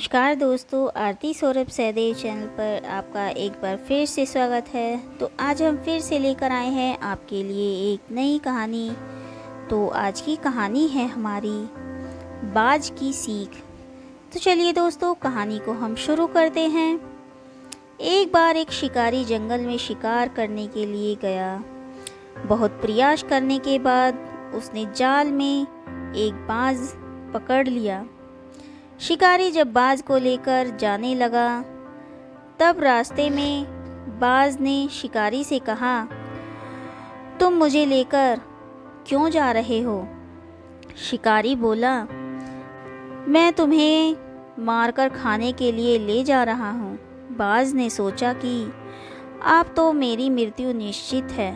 नमस्कार दोस्तों, आरती सौरभ सहदेव चैनल पर आपका एक बार फिर से स्वागत है। तो आज हम फिर से लेकर आए हैं आपके लिए एक नई कहानी। तो आज की कहानी है हमारी बाज की सीख। तो चलिए दोस्तों, कहानी को हम शुरू करते हैं। एक बार एक शिकारी जंगल में शिकार करने के लिए गया। बहुत प्रयास करने के बाद उसने जाल में एक बाज पकड़ लिया। शिकारी जब बाज को लेकर जाने लगा, तब रास्ते में बाज ने शिकारी से कहा, तुम मुझे लेकर क्यों जा रहे हो? शिकारी बोला, मैं तुम्हें मारकर खाने के लिए ले जा रहा हूँ। बाज ने सोचा कि अब तो मेरी मृत्यु निश्चित है।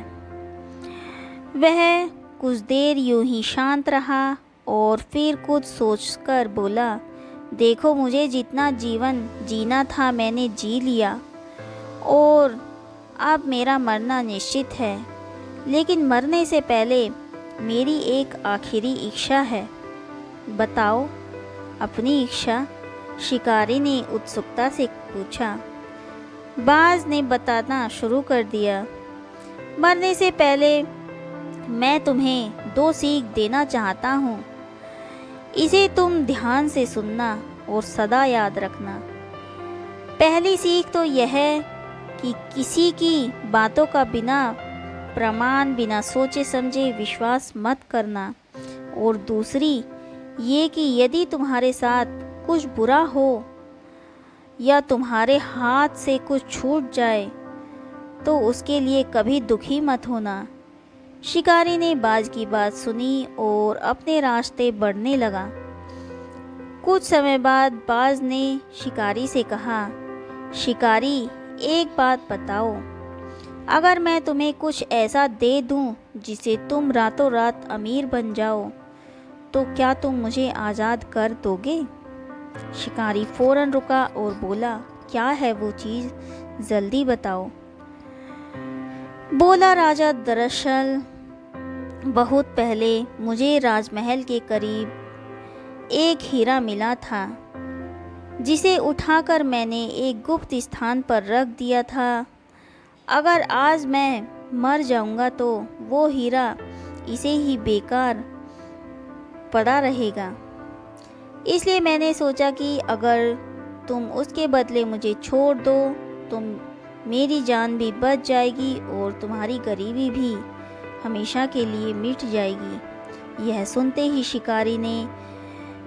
वह कुछ देर यूं ही शांत रहा और फिर कुछ सोचकर बोला, देखो, मुझे जितना जीवन जीना था मैंने जी लिया और अब मेरा मरना निश्चित है। लेकिन मरने से पहले मेरी एक आखिरी इच्छा है। बताओ अपनी इच्छा? शिकारी ने उत्सुकता से पूछा। बाज ने बताना शुरू कर दिया। मरने से पहले मैं तुम्हें 2 सीख देना चाहता हूँ। इसे तुम ध्यान से सुनना और सदा याद रखना। पहली सीख तो यह है कि किसी की बातों का बिना प्रमाण, बिना सोचे समझे विश्वास मत करना। और दूसरी ये कि यदि तुम्हारे साथ कुछ बुरा हो या तुम्हारे हाथ से कुछ छूट जाए तो उसके लिए कभी दुखी मत होना। शिकारी ने बाज की बात सुनी और अपने रास्ते बढ़ने लगा। कुछ समय बाद बाज ने शिकारी से कहा, शिकारी, एक बात बताओ, अगर मैं तुम्हें कुछ ऐसा दे दूं जिसे तुम रातों रात अमीर बन जाओ, तो क्या तुम मुझे आज़ाद कर दोगे? शिकारी फौरन रुका और बोला, क्या है वो चीज़, जल्दी बताओ। बोला राजा, दरअसल बहुत पहले मुझे राजमहल के करीब एक हीरा मिला था, जिसे उठाकर मैंने एक गुप्त स्थान पर रख दिया था। अगर आज मैं मर जाऊंगा तो वो हीरा इसे ही बेकार पड़ा रहेगा। इसलिए मैंने सोचा कि अगर तुम उसके बदले मुझे छोड़ दो तो मेरी जान भी बच जाएगी और तुम्हारी गरीबी भी हमेशा के लिए मिट जाएगी। यह सुनते ही शिकारी ने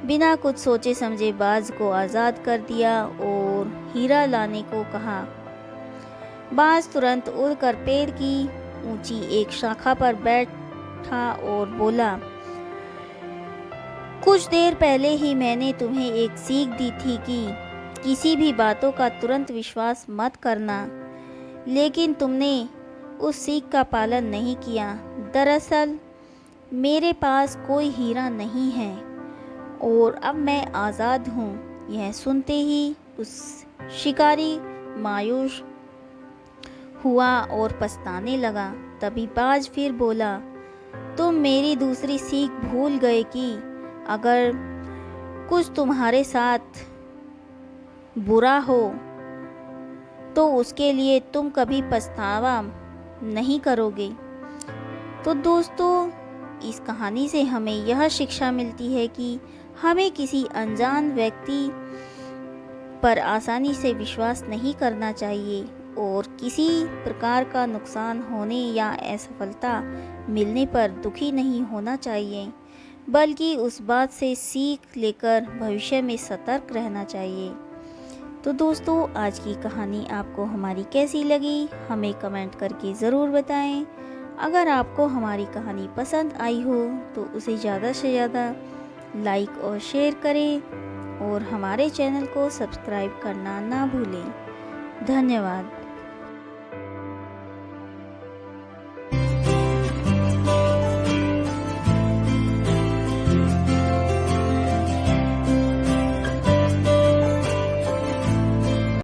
बिना कुछ सोचे समझे बाज को आज़ाद कर दिया और हीरा लाने को कहा। बाज तुरंत उड़कर पेड़ की ऊंची एक शाखा पर बैठा और बोला, कुछ देर पहले ही मैंने तुम्हें एक सीख दी थी कि किसी भी बातों का तुरंत विश्वास मत करना, लेकिन तुमने उस सीख का पालन नहीं किया। दरअसल मेरे पास कोई हीरा नहीं है और अब मैं आज़ाद हूँ। यह सुनते ही उस शिकारी मायूस हुआ और पछताने लगा। तभी बाज फिर बोला, तुम मेरी दूसरी सीख भूल गए कि अगर कुछ तुम्हारे साथ बुरा हो तो उसके लिए तुम कभी पछतावा नहीं करोगे। तो दोस्तों, इस कहानी से हमें यह शिक्षा मिलती है कि हमें किसी अनजान व्यक्ति पर आसानी से विश्वास नहीं करना चाहिए और किसी प्रकार का नुकसान होने या असफलता मिलने पर दुखी नहीं होना चाहिए, बल्कि उस बात से सीख लेकर भविष्य में सतर्क रहना चाहिए। तो दोस्तों, आज की कहानी आपको हमारी कैसी लगी, हमें कमेंट करके ज़रूर बताएं। अगर आपको हमारी कहानी पसंद आई हो तो उसे ज़्यादा से ज़्यादा लाइक और शेयर करें और हमारे चैनल को सब्सक्राइब करना ना भूलें। धन्यवाद।